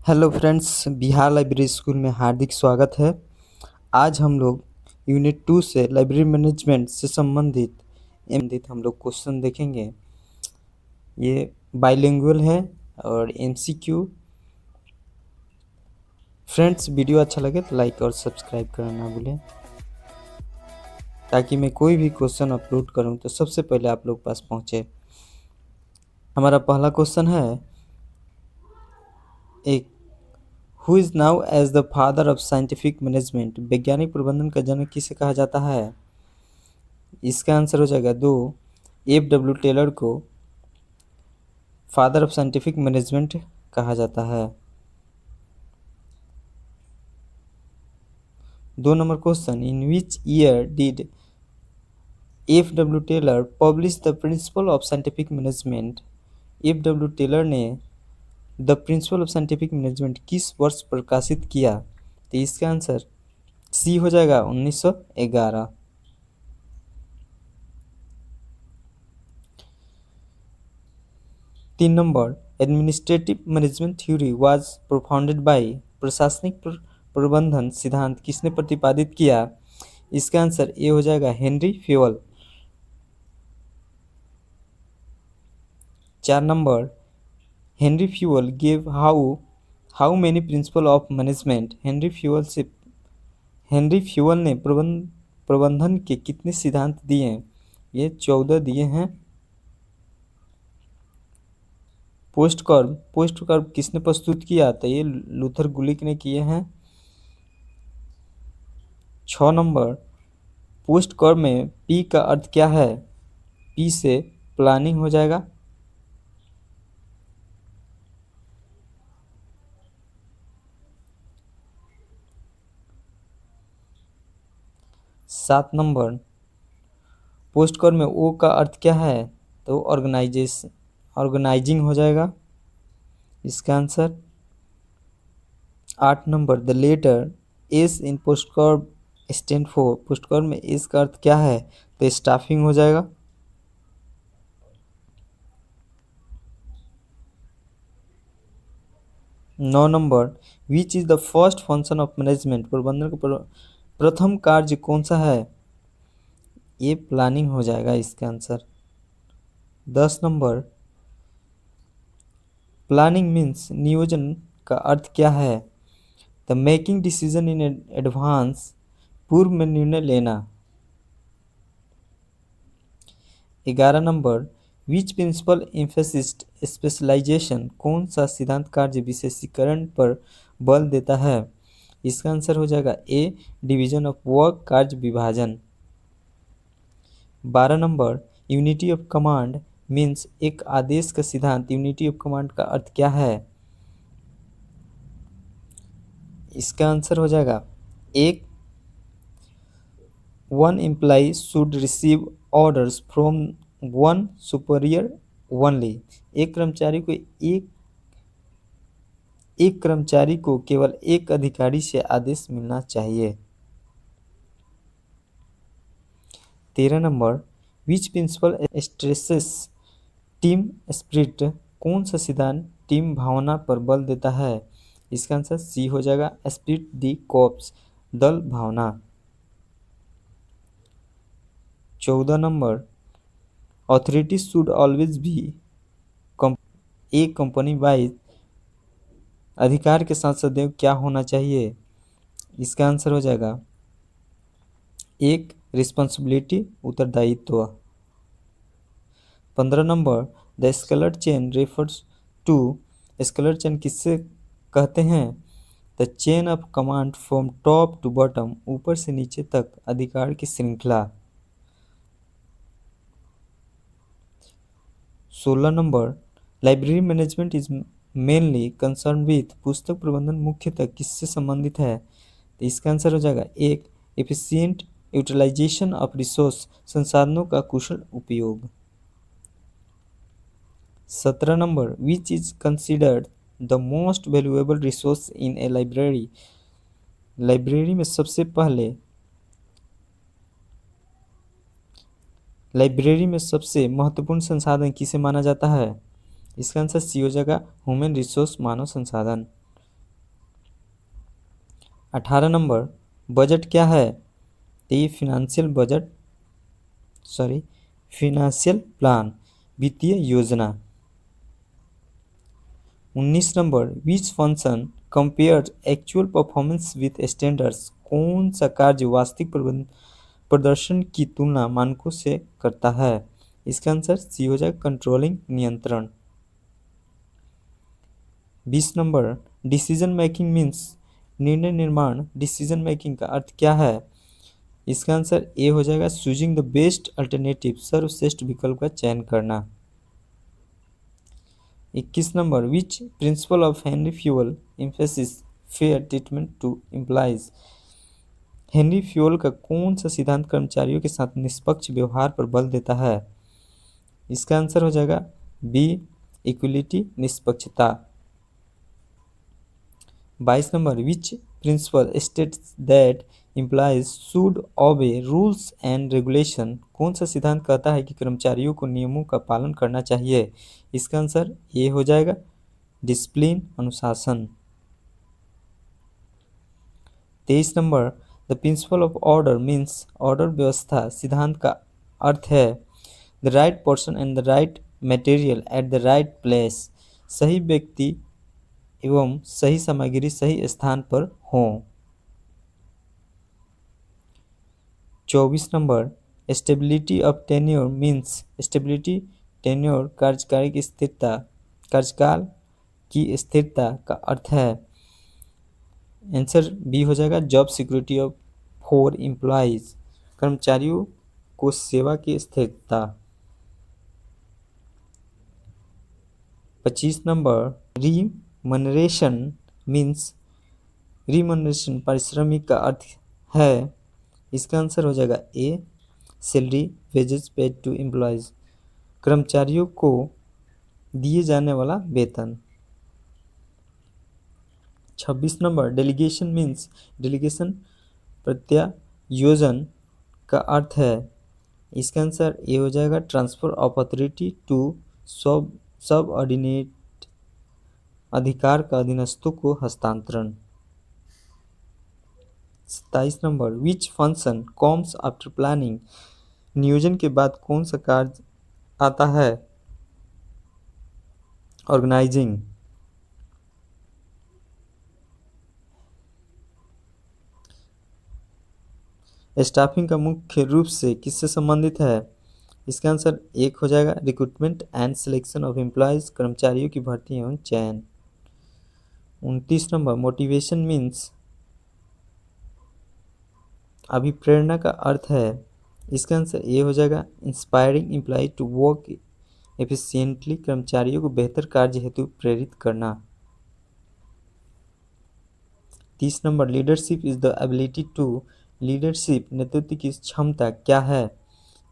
Hello friends, Bihar library school में हार्दिक स्वागत है। आज हम लोग यूनिट 2 से लाइब्रेरी मैनेजमेंट से संबंधित हम लोग क्वेश्चन देखेंगे। ये बाइलिंगुअल है और एमसीक्यू। फ्रेंड्स, वीडियो अच्छा लगे तो लाइक और सब्सक्राइब करना ना भूलें, ताकि मैं कोई भी क्वेश्चन अपलोड करूं तो सबसे पहले आप लोग पास पहुंचे। हमारा पहला क्वेश्चन है, एक who is known as the father of scientific management. वैज्ञानिक प्रबंधन का जनक किसे कहा जाता है? इसका आंसर हो जाएगा 2, F.W. टेलर को फादर ऑफ साइंटिफिक मैनेजमेंट कहा जाता है। 2 number question, in which year did F.W. Taylor publish the principle of scientific management. F.W. Taylor ने the principle of scientific management किस वर्ष प्रकाशित किया? तो इसका आंसर सी हो जाएगा 1911। 3 number, administrative management theory was propounded by. प्रशासनिक प्रबंधन सिद्धांत किसने प्रतिपादित किया? इसका आंसर ए हो जाएगा Henry fuel. 4 number, Henry fuel gave how many principle of management. Henry fuel ने प्रबंधन के कितने सिद्धांत दिए? ये 14 दिए हैं। पोस्ट कर्व किसने प्रस्तुत किया? तो ये लूथर गुलिक ने किए हैं। 6 नंबर, पोस्ट कर्व में पी का अर्थ क्या है? पी से प्लानिंग हो जाएगा। 7 नंबर, पोस्ट कर्व में ओ का अर्थ क्या है? तो ऑर्गेनाइजिंग हो जाएगा इसका answer. 8 number, the letter s in POSDCORB stand for. POSDCORB में एस का अर्थ क्या है? तो स्टाफिंग हो जाएगा। 9 number, which is the first function of management. प्रबंधन का प्रथम कार्य कौन सा है? ये प्लानिंग हो जाएगा इसका आंसर। 10 नंबर, प्लानिंग मीन्स नियोजन का अर्थ क्या है? The making decision in advance, पूर्व में निर्णय लेना। 11 नंबर, विच प्रिंसिपल एम्फेसिस्ट स्पेशलाइजेशन। कौन सा सिद्धांत कार्य विशेषीकरण पर बल देता है? इसका आंसर हो जाएगा ए, डिवीजन ऑफ वर्क, कार्य विभाजन। 12 number, unity of command means एक आदेश का सिद्धांत। यूनिटी ऑफ कमांड का अर्थ क्या है? इसका आंसर हो जाएगा एक, one employee should receive orders from one superior only. एक कर्मचारी को केवल एक अधिकारी से आदेश मिलना चाहिए। 13 number, which principal stresses team spirit. कौन सा सिद्धांत टीम भावना पर बल देता है? इसका आंसर सी हो जाएगा स्पिरिट दी कॉर्प्स, दल भावना। 14 number, authority should always be A company wise. अधिकार के साथ सदैव क्या होना चाहिए? इसका आंसर हो जाएगा एक, रिस्पॉन्सिबिलिटी, उत्तरदायित्व। 15 number, the scalar chain refers to. Scalar chain किससे कहते हैं? The chain of command from top to bottom, ऊपर से नीचे तक अधिकार की श्रृंखला। 16 number, library management is mainly concern with. पुस्तक प्रबंधन मुख्यतः किससे संबंधित है? तो इसका आंसर हो जाएगा एक, एफिशिएंट यूटिलाइजेशन ऑफ रिसोर्स, संसाधनों का कुशल उपयोग। 17 number, which is considered the most valuable resource in a library. Library में सबसे महत्वपूर्ण संसाधन किसे माना जाता है? इसका आंसर सी हो जाएगा ह्यूमन रिसोर्स, मानव संसाधन। 18 नंबर, बजट क्या है? तो ये फिनेंशियल प्लान, वित्तीय योजना। 19 number, which function compare actual performance with standards, कौन सा कार्य वास्तविक प्रदर्शन की तुलना मानकों से करता है? इसका आंसर सी हो जाएगा, कंट्रोलिंग, नियंत्रण। 20 नंबर, डिसीजन मेकिंग मीन्स, निर्णय निर्माण, डिसीजन मेकिंग का अर्थ क्या है? इसका आंसर ए हो जाएगा, चूजिंग द बेस्ट अल्टरनेटिव, सर्वश्रेष्ठ विकल्प का चयन करना। 21 number, which principle of Henry Fayol emphasis fair treatment to employees, Henry Fayol का कौन सा सिद्धांत कर्मचारियों के साथ निष्पक्ष व्यवहार पर बल देता है? इसका आंसर हो जाएगा बी, इक्विलिटी, निष्पक्षता। 22 number, which principal states that employees should ओबे रूल्स एंड रेगुलेशन, कौन सा सिद्धांत कहता है कि कर्मचारियों को नियमों का पालन करना चाहिए? इसका आंसर ए हो जाएगा, डिसिप्लिन, अनुशासन। 23 number, the principle of order means, order व्यवस्था सिद्धांत का अर्थ है the right person and the right material at the right place, सही व्यक्ति एवं सही सामग्री सही स्थान पर हों। 24 number, stability of tenure means, stability tenure कार्यकाल की स्थिरता, कार्यकाल की स्थिरता का अर्थ है। आंसर बी हो जाएगा, job security of for employees, कर्मचारियों को सेवा की स्थिरता। 25 नंबर, रिमनरेशन मीन्स, रिमनरेशन पारिश्रमिक का अर्थ है। इसका आंसर हो जाएगा A, salary, wages paid to employees, कर्मचारियों को दिए जाने वाला वेतन। 26 नंबर, डेलीगेशन मीन्स, डेलीगेशन प्रत्यायोजन का अर्थ है। इसका आंसर ए हो जाएगा, transfer of authority to subordinate, अधिकार का अधीनस्थों को हस्तांतरण। 27 number, which function comes after planning, नियोजन के बाद कौन सा कार्य आता है? ऑर्गेनाइजिंग। स्टाफिंग का मुख्य रूप से किससे संबंधित है? इसका आंसर एक हो जाएगा, recruitment and selection of employees, कर्मचारियों की भर्ती एवं चयन। 29 नंबर, मोटिवेशन मीन्स, अभिप्रेरणा का अर्थ है। इसका आंसर ए हो जाएगा, inspiring employee to work efficiently, कर्मचारियों को बेहतर कार्य हेतु प्रेरित करना। 30 number, leadership is the ability to, leadership नेतृत्व की क्षमता क्या है?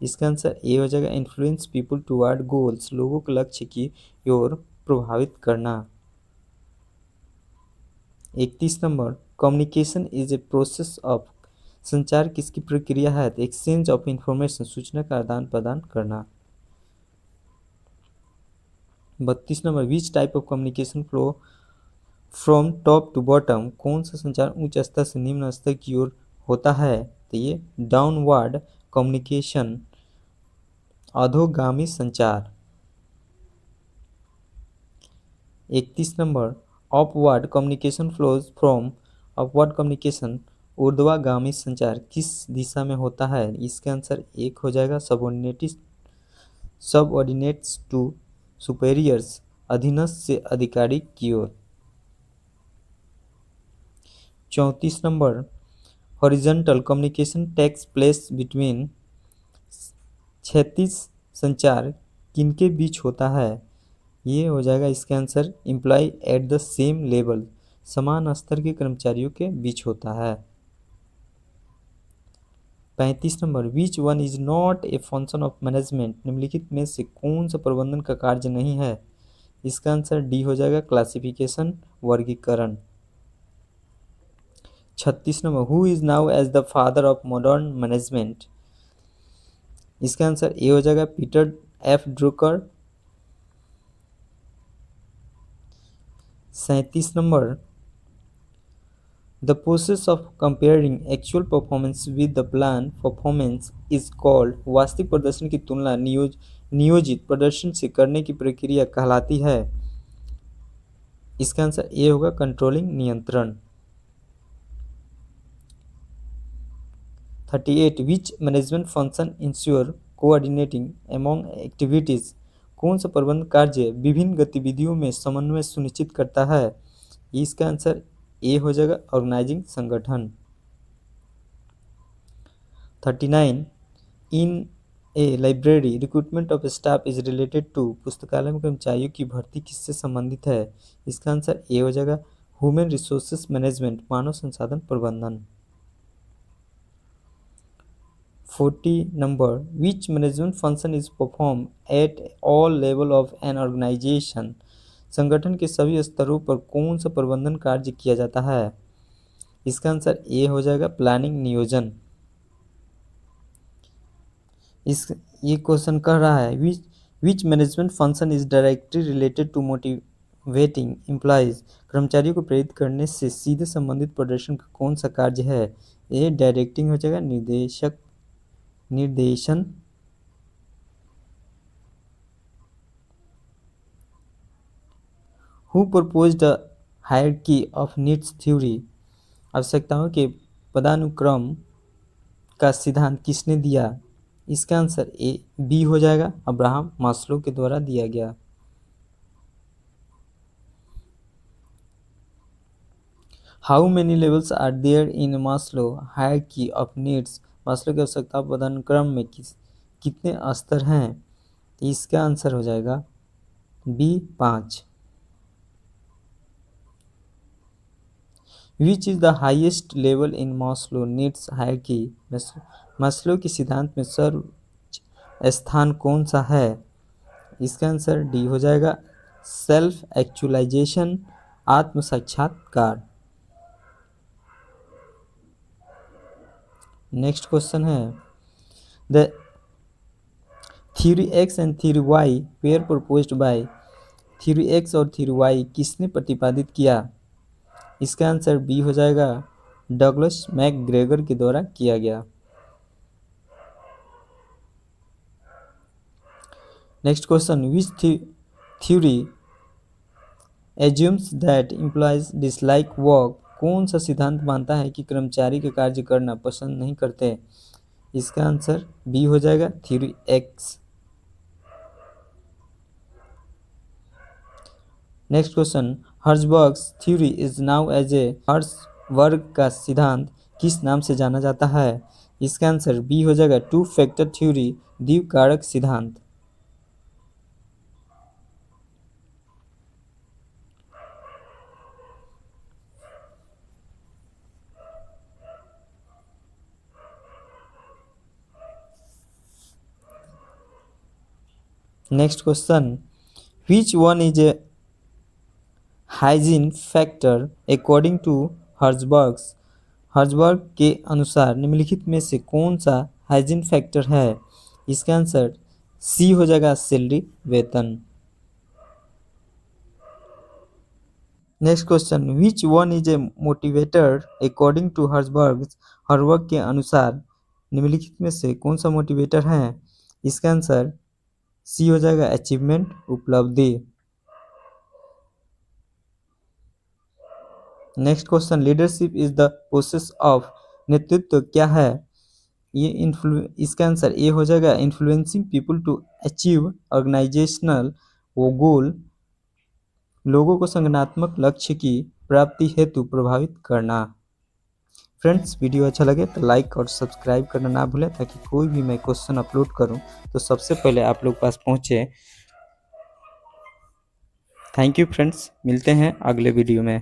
इसका आंसर ए हो जाएगा, इन्फ्लुएंस पीपल टुवर्ड गोल्स, लोगों को लक्ष्य की ओर प्रभावित करना। 31 number, communication is a process of, संचार किसकी प्रक्रिया है? एक्सचेंज ऑफ इंफॉर्मेशन, सूचना का आदान प्रदान करना। 32 number, which type of communication flow from top to bottom, कौन सा संचार उच्च स्तर से निम्न स्तर की ओर होता है? तो ये डाउनवर्ड कम्युनिकेशन, अधोगामी संचार। 31 number, upward communication flows from, upward communication, ऊर्ध्वगामी संचार किस दिशा में होता है? इसका आंसर एक हो जाएगा, सबऑर्डिनेट्स टू सुपेरियर्स, अधीनस्थ से अधिकारी की ओर। 34 number, horizontal communication takes place between, क्षैतिज संचार किनके बीच होता है? ये हो जाएगा इसका answer, employee at the same level, समान स्तर के कर्मचारियों के बीच होता है। 35 number, which one is not a function of management, निम्नलिखित में से कौन सा प्रबंधन का कार्य नहीं है? इसका आंसर डी हो जाएगा, क्लासिफिकेशन, वर्गीकरण। 36 number, who is known as the father of modern management? इसका आंसर ए हो जाएगा, Peter F Drucker. 37 number, the process of comparing actual performance with the plan performance is called. वास्तविक प्रदर्शन की तुलना नियोजित प्रदर्शन से करने की प्रक्रिया कहलाती है। इसका आंसर ए होगा कंट्रोलिंग, नियंत्रण। 38 which management function ensure coordinating among activities. कौन सा प्रबंध कार्य विभिन्न गतिविधियों में समन्वय सुनिश्चित करता है। इसका आंसर ए हो जाएगा ऑर्गेनाइजिंग, संगठन। 39 in a library recruitment of staff is related to. पुस्तकालय में कर्मचारियों की भर्ती किससे संबंधित है। इसका आंसर ए हो जाएगा ह्यूमन रिसोर्सेज मैनेजमेंट, मानव संसाधन प्रबंधन। 40 number which management function is perform at all level of an organisation. संगठन के सभी स्तरों पर कौन सा प्रबंधन कार्य किया जाता है। इसका आंसर ए हो जाएगा प्लानिंग, नियोजन। इस ये क्वेश्चन कह रहा है which management function is directly related to motivating employees. कर्मचारियों को प्रेरित करने से सीधे संबंधित प्रदर्शन का कौन सा कार्य है। ए डायरेक्टिंग हो जाएगा, निर्देशन। Who proposed the hierarchy of needs theory. आवश्यकताओं के पदानुक्रम का सिद्धांत किसने दिया। इसका आंसर ए बी हो जाएगा अब्राहम मास्लो के द्वारा दिया गया। How many levels are there in Maslow hierarchy of needs. Maslow की आवश्यकता पदानुक्रम में कितने स्तर हैं। इसका आंसर हो जाएगा b 5। Which is the highest level in Maslow needs hierarchy. Maslow के सिद्धांत में सर्वोच्च स्थान कौन सा है। इसका आंसर डी हो जाएगा सेल्फ एक्चुअलाइजेशन, आत्म साक्षात्कार। नेक्स्ट क्वेश्चन है the theory X and theory Y were proposed by. Theory X और थ्योरी वाई किसने प्रतिपादित किया। इसका आंसर बी हो जाएगा डगलस मैकग्रेगर के द्वारा किया गया। Next question which theory assumes that employees dislike work. कौन सा सिद्धांत मानता है कि कर्मचारी के कार्य करना पसंद नहीं करते। इसका आंसर बी हो जाएगा theory X. Next question Herzberg's theory is known as A. Herzberg का सिद्धांत किस नाम से जाना जाता है। इसका आंसर बी हो जाएगा टू फैक्टर थ्योरी, द्विकारक सिद्धांत। Next question which one is a hygiene factor according to Herzberg's. Herzberg के अनुसार निम्नलिखित में से कौन सा हाइजीन फैक्टर है। इसका आंसर सी हो जाएगा सैलरी, वेतन। Next question which one is a motivator according to Herzberg's. Herzberg के अनुसार निम्नलिखित में से कौन सा मोटिवेटर है। इसका आंसर सी हो जाएगा अचीवमेंट, उपलब्धि। Next question leadership is the process of. नेतृत्व क्या है। ये इसका आंसर ए हो जाएगा influencing people to achieve organisational वो गोल। लोगों को संगठनात्मक लक्ष्य की प्राप्ति हेतु प्रभावित करना। फ्रेंड्स वीडियो अच्छा लगे तो लाइक और सब्सक्राइब करना ना भूलें ताकि कोई भी मैं क्वेश्चन अपलोड करूं तो सबसे पहले आप लोग पास पहुंचे। थैंक यू फ्रेंड्स, मिलते हैं अगले वीडियो में।